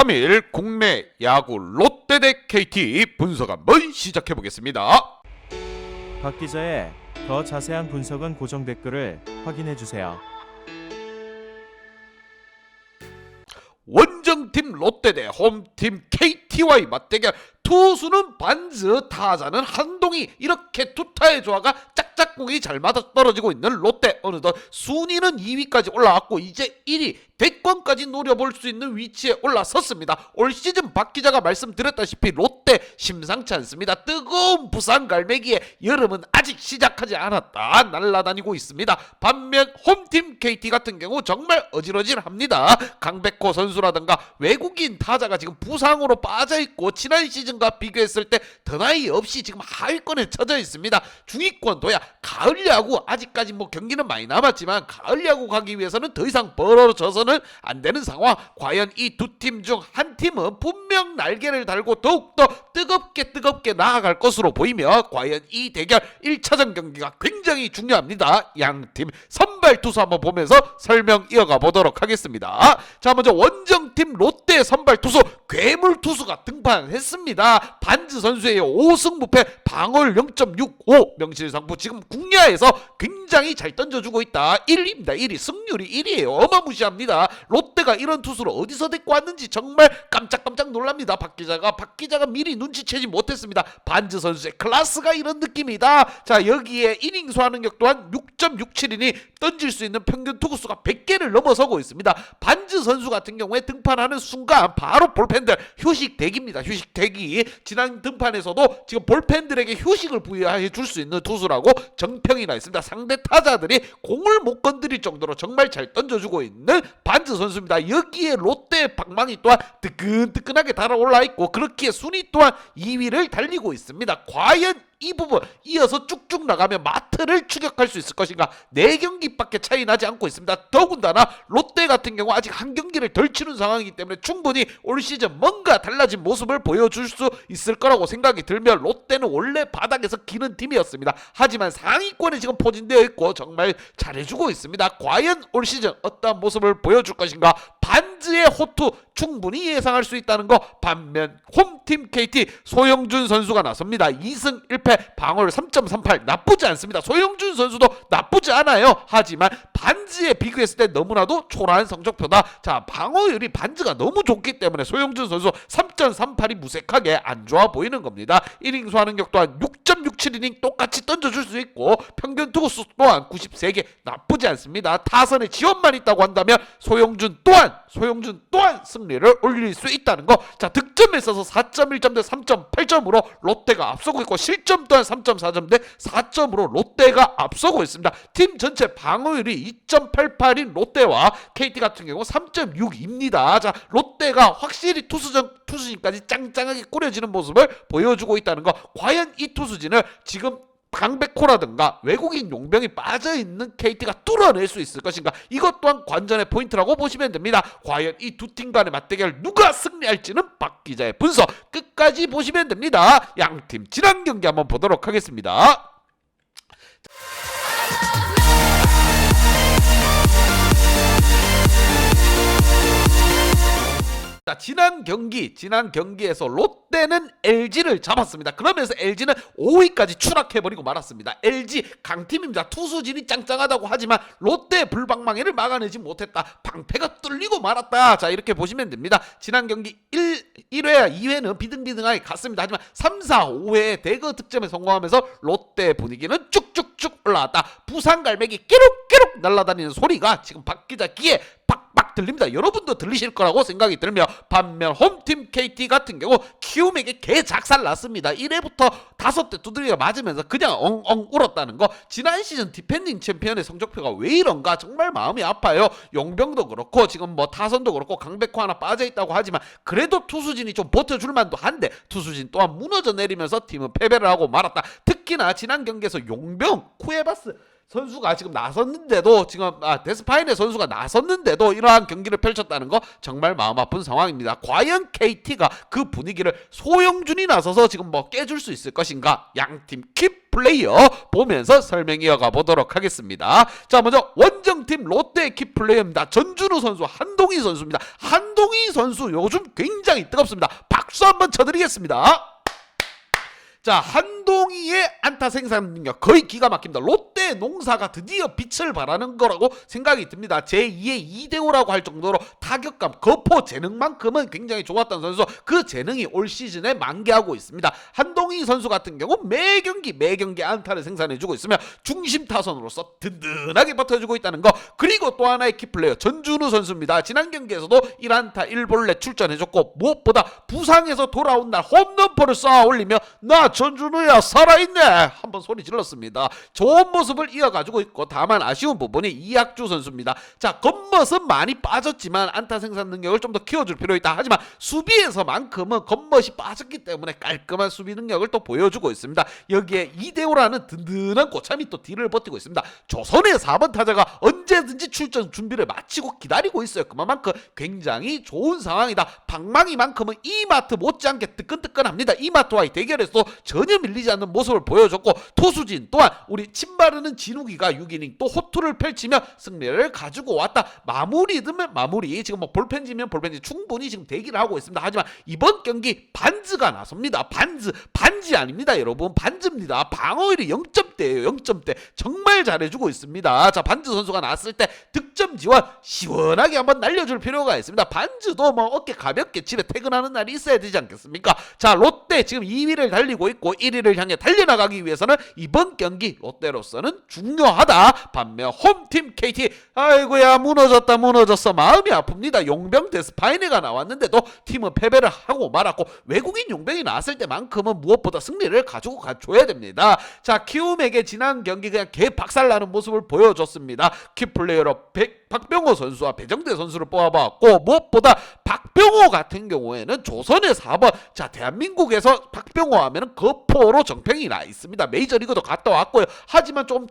3일 국내 야구 롯데 대 KT 분석 한번 시작해 보겠습니다. 박 기자의 더 자세한 분석은 고정 댓글을 확인해 주세요. 원정팀 롯데 대 홈팀 KT와의 맞대결. 투수는 반즈, 타자는 한동희. 이렇게 투타의 조화가 짝짝꿍이 잘 맞아 떨어지고 있는 롯데. 어느덧 순위는 2위까지 올라왔고 이제 1위 대권까지 노려볼 수 있는 위치에 올라섰습니다. 올 시즌 박 기자가 말씀드렸다시피 롯데 심상치 않습니다. 뜨거운 부산 갈매기에 여름은 아직 시작하지 않았다 날아다니고 있습니다. 반면 홈팀 KT 같은 경우 정말 어질어질합니다. 강백호 선수라든가 외국인 타자가 지금 부상으로 빠져있고 지난 시즌과 비교했을 때 더 나이 없이 지금 하위권에 처져 있습니다. 중위권 도야. 가을 야구 아직까지 뭐 경기는 많이 남았지만 가을 야구 가기 위해서는 더 이상 벌어져서는 안 되는 상황. 과연 이 두 팀 중 한 팀은 분명 날개를 달고 더욱더 뜨겁게 나아갈 것으로 보이며 과연 이 대결 1차전 경기가 굉장히 중요합니다. 양팀 선발 투수 한번 보면서 설명 이어가 보도록 하겠습니다. 자, 먼저 원정팀 롯데 선발 투수 괴물 투수가 등판했습니다. 반즈 선수의 5승 무패, 방어율 0.65, 명실상부. 지금 국야에서 굉장히 잘 던져주고 있다. 1위입니다. 1위. 승률이 1위에요. 어마무시합니다. 롯데가 이런 투수를 어디서 데리고 왔는지 정말 깜짝깜짝 놀랍니다. 박 기자가 미리 눈치채지 못했습니다. 반즈 선수의 클래스가 이런 느낌이다. 자, 여기에 이닝 소화능력 또한 6.67이니 던질 수 있는 평균 투구수가 100개를 넘어서고 있습니다. 반즈 선수 같은 경우에 등판하는 순간 바로 볼펜들 휴식 대기입니다. 휴식 대기. 지난 등판에서도 지금 볼펜들에게 휴식을 부여해 줄 수 있는 투수라고 정평이 나 있습니다. 상대 타자들이 공을 못 건드릴 정도로 정말 잘 던져주고 있는 반즈 선수입니다. 여기에 롯데의 방망이 또한 뜨끈뜨끈하게 달아올라 있고 그렇기에 순위 또한 2위를 달리고 있습니다. 과연 이 부분 이어서 쭉쭉 나가면 마트를 추격할 수 있을 것인가. 4경기밖에 차이 나지 않고 있습니다. 더군다나 롯데 같은 경우 아직 한 경기를 덜 치른 상황이기 때문에 충분히 올 시즌 뭔가 달라진 모습을 보여줄 수 있을 거라고 생각이 들며 롯데는 원래 바닥에서 기는 팀이었습니다. 하지만 상위권에 지금 포진되어 있고 정말 잘해주고 있습니다. 과연 올 시즌 어떠한 모습을 보여줄 것인가. 반즈의 호투 충분히 예상할 수 있다는 거. 반면 홈팀 KT 소영준 선수가 나섭니다. 2승 1패, 방어율 3.38. 나쁘지 않습니다. 소영준 선수도 나쁘지 않아요. 하지만 반즈에 비교했을 때 너무나도 초라한 성적표다. 자, 방어율이 반즈가 너무 좋기 때문에 소영준 선수 3.38이 무색하게 안 좋아 보이는 겁니다. 이닝 소화능력 또한 6.67이닝 똑같이 던져줄 수 있고 평균 투구수 또한 93개. 나쁘지 않습니다. 타선에 지원만 있다고 한다면 소영준 또한 승리를 올릴 수 있다는 거. 자, 득점에 있어서 4.1점 대 3.8점으로 롯데가 앞서고 있고 실점 또한 3.4점 대 4점으로 롯데가 앞서고 있습니다. 팀 전체 방어율이 2.88인 롯데와 KT 같은 경우 3.6입니다. 자, 롯데가 확실히 투수진까지 짱짱하게 꾸려지는 모습을 보여주고 있다는 거. 과연 이 투수진을 지금 강백호라든가 외국인 용병이 빠져있는 KT가 뚫어낼 수 있을 것인가. 이것 또한 관전의 포인트라고 보시면 됩니다. 과연 이 두 팀 간의 맞대결 누가 승리할지는 박 기자의 분석 끝까지 보시면 됩니다. 양팀 지난 경기 한번 보도록 하겠습니다. 자, 지난 경기에서 롯데는 LG를 잡았습니다. 그러면서 LG는 5위까지 추락해버리고 말았습니다. LG 강팀입니다. 투수진이 짱짱하다고 하지만 롯데의 불방망이를 막아내지 못했다. 방패가 뚫리고 말았다. 자, 이렇게 보시면 됩니다. 지난 경기 1회와 2회는 비등비등하게 갔습니다. 하지만 3, 4, 5회에 대거 득점에 성공하면서 롯데 분위기는 쭉쭉쭉 올라왔다. 부산 갈매기 끼룩끼룩 날아다니는 소리가 지금 박 기자 귀에 빡빡 들립니다. 여러분도 들리실 거라고 생각이 들며 반면 홈팀 KT 같은 경우 키움에게 개 작살 났습니다. 1회부터 5대 두드리가 맞으면서 그냥 엉엉 울었다는 거. 지난 시즌 디펜딩 챔피언의 성적표가 왜 이런가 정말 마음이 아파요. 용병도 그렇고 지금 뭐 타선도 그렇고 강백호 하나 빠져있다고 하지만 그래도 투수진이 좀 버텨줄 만도 한데 투수진 또한 무너져 내리면서 팀은 패배를 하고 말았다. 특히나 지난 경기에서 용병 쿠에바스 선수가 지금 나섰는데도 데스파이네 선수가 나섰는데도 이러한 경기를 펼쳤다는 거 정말 마음 아픈 상황입니다. 과연 KT가 그 분위기를 소영준이 나서서 지금 뭐 깨줄 수 있을 것인가. 양팀 킵 키플레이어 보면서 설명 이어가 보도록 하겠습니다. 자, 먼저 원정팀 롯데 키플레이어입니다. 전준우 선수, 한동희 선수입니다. 한동희 선수 요즘 굉장히 뜨겁습니다. 박수 한번 쳐드리겠습니다. 자, 한동희의 안타 생산 능력 거의 기가 막힙니다. 롯데 농사가 드디어 빛을 발하는 거라고 생각이 듭니다. 제2의 이대호라고 할 정도로 타격감, 거포 재능만큼은 굉장히 좋았던 선수, 그 재능이 올 시즌에 만개하고 있습니다. 한동희 선수 같은 경우 매 경기 안타를 생산해주고 있으며 중심 타선으로서 든든하게 버텨주고 있다는 거. 그리고 또 하나의 키플레이어 전준우 선수입니다. 지난 경기에서도 1안타 1볼넷 출전해줬고, 무엇보다 부상에서 돌아온 날 홈런포를 쌓아 올리며 나 전준우야 살아있네 한번 소리 질렀습니다. 좋은 모습을 이어가지고 있고, 다만 아쉬운 부분이 이학주 선수입니다. 자, 겉멋은 많이 빠졌지만 안타 생산 능력을 좀 더 키워줄 필요 있다. 하지만 수비에서만큼은 겉멋이 빠졌기 때문에 깔끔한 수비 능력을 또 보여주고 있습니다. 여기에 이대호라는 든든한 고참이 또 뒤를 버티고 있습니다. 조선의 4번 타자가 언제든지 출전 준비를 마치고 기다리고 있어요. 그만큼 굉장히 좋은 상황이다. 방망이만큼은 이마트 못지않게 뜨끈뜨끈합니다. 이마트와의 대결에서 전혀 밀리지 않는 모습을 보여줬고, 투수진 또한 우리 침바르는 진욱이가 6이닝 또 호투를 펼치며 승리를 가지고 왔다. 마무리든 마무리, 지금 뭐 볼펜지면 볼펜지 충분히 지금 대기를 하고 있습니다. 하지만 이번 경기 반즈가 나섭니다. 반지 아닙니다 여러분, 반즈입니다. 방어율이 0점대예요. 0점대 정말 잘해주고 있습니다. 자, 반즈 선수가 나왔을 때 득점 지원 시원하게 한번 날려줄 필요가 있습니다. 반즈도 뭐 어깨 가볍게 집에 퇴근하는 날이 있어야 되지 않겠습니까? 자, 롯데 지금 2위를 달리고 있고 1위를 향해 달려나가기 위해서는 이번 경기 롯데로서는 중요하다. 반면 홈팀 KT, 아이고야 무너졌어. 마음이 아픕니다. 용병 데스파이네가 나왔는데도 팀은 패배를 하고 말았고, 외국인 용병이 나왔을 때만큼은 무엇보다 승리를 가지고 가줘야 됩니다. 자, 키움에게 지난 경기 그냥 개 박살나는 모습을 보여줬습니다. 키플레이어로 박병호 선수와 배정대 선수를 뽑아봤고, 무엇보다 박병호 같은 경우에는 조선의 4번, 자, 대한민국에서 박병호 하면은 거포로 정평이 나 있습니다. 메이저리그도 갔다 왔고요. 하지만 좀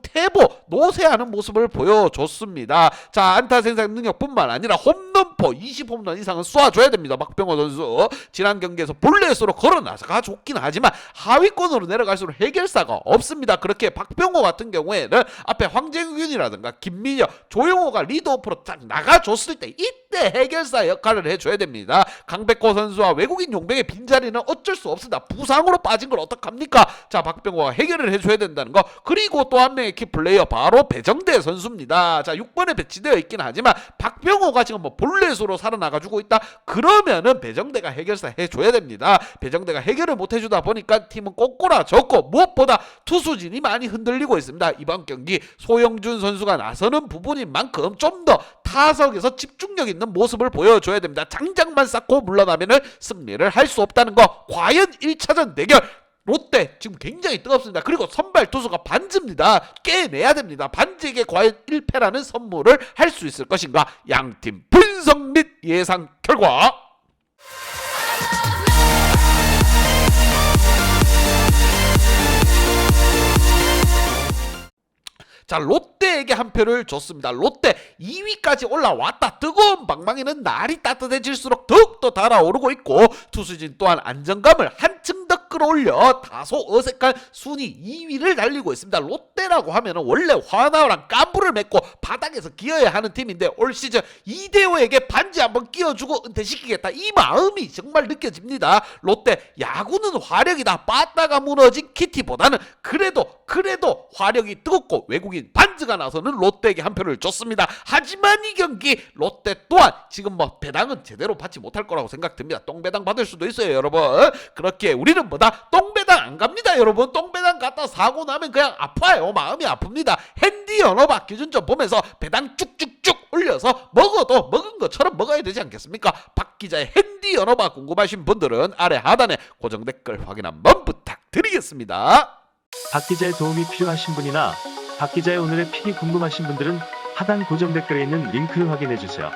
노쇠하는 모습을 보여줬습니다. 자, 안타 생산 능력뿐만 아니라 홈런포 20홈런 이상은 쏴줘야 됩니다. 박병호 선수 지난 경기에서 볼넷으로 걸어나가 좋긴 하지만 하위권으로 내려갈수록 해결사가 없습니다. 그렇게 박병호 같은 경우에는 앞에 황재균이라든가 김민혁, 조용호가 리드오프로 딱 나가줬을 때 이때 해결사 역할을 해줘야 됩니다. 강백호 선수와 외국인 용병의 빈자리는 어쩔 수 없습니다. 부상으로 빠진 걸 어떡합니까? 자, 박병호가 해결을 해줘야 된다는 거. 그리고 또 한 명의 키플레이어 바로 배정대 선수입니다. 자, 6번에 배치되어 있긴 하지만 박병호가 지금 뭐 볼넷으로 살아나가지고 있다. 그러면은 배정대가 해결사 해줘야 됩니다. 배정대가 해결을 못 해주다 보니까 팀은 꼬꾸라졌고, 무엇보다 투수진이 많이 흔들리고 있습니다. 이번 경기 소영준 선수가 나서는 부분인 만큼 좀 더 타석에서 집중력 있는 모습을 보여줘야 됩니다. 장장만 쌓고 물러나면은 승리를 할 수 없다는 거. 과연 1차전 대결 롯데 지금 굉장히 뜨겁습니다. 그리고 선발 투수가 반즈입니다. 깨내야 됩니다. 반즈에게 과연 1패라는 선물을 할 수 있을 것인가. 양팀 분석 및 예상 결과. 자, 롯데에게 한 표를 줬습니다. 롯데 2위까지 올라왔다. 뜨거운 방망이는 날이 따뜻해질수록 더욱더 달아오르고 있고, 투수진 또한 안정감을 한층 더 끌어올려 다소 어색한 순위 2위를 달리고 있습니다. 롯데라고 하면 원래 화나랑 깐부를 맺고 바닥에서 기어야 하는 팀인데, 올 시즌 이대호에게 반지 한번 끼워주고 은퇴시키겠다, 이 마음이 정말 느껴집니다. 롯데 야구는 화력이다. 빠따가 무너진 키티보다는 그래도 화력이 뜨겁고 외국인 반즈가 나서는 롯데에게 한 표를 줬습니다. 하지만 이 경기 롯데 또한 지금 뭐 배당은 제대로 받지 못할 거라고 생각됩니다. 똥배당 받을 수도 있어요 여러분. 그렇게 우리는 뭐다, 똥배당 안 갑니다 여러분. 똥배당 갔다 사고 나면 그냥 아파요. 마음이 아픕니다. 핸디 연어박 기준점 보면서 배당 쭉쭉쭉 올려서 먹어도 먹은 것처럼 먹어야 되지 않겠습니까? 박 기자의 핸디 연어박 궁금하신 분들은 아래 하단에 고정 댓글 확인 한번 부탁드리겠습니다. 박 기자의 도움이 필요하신 분이나 박 기자의 오늘의 픽이 궁금하신 분들은 하단 고정 댓글에 있는 링크를 확인해 주세요.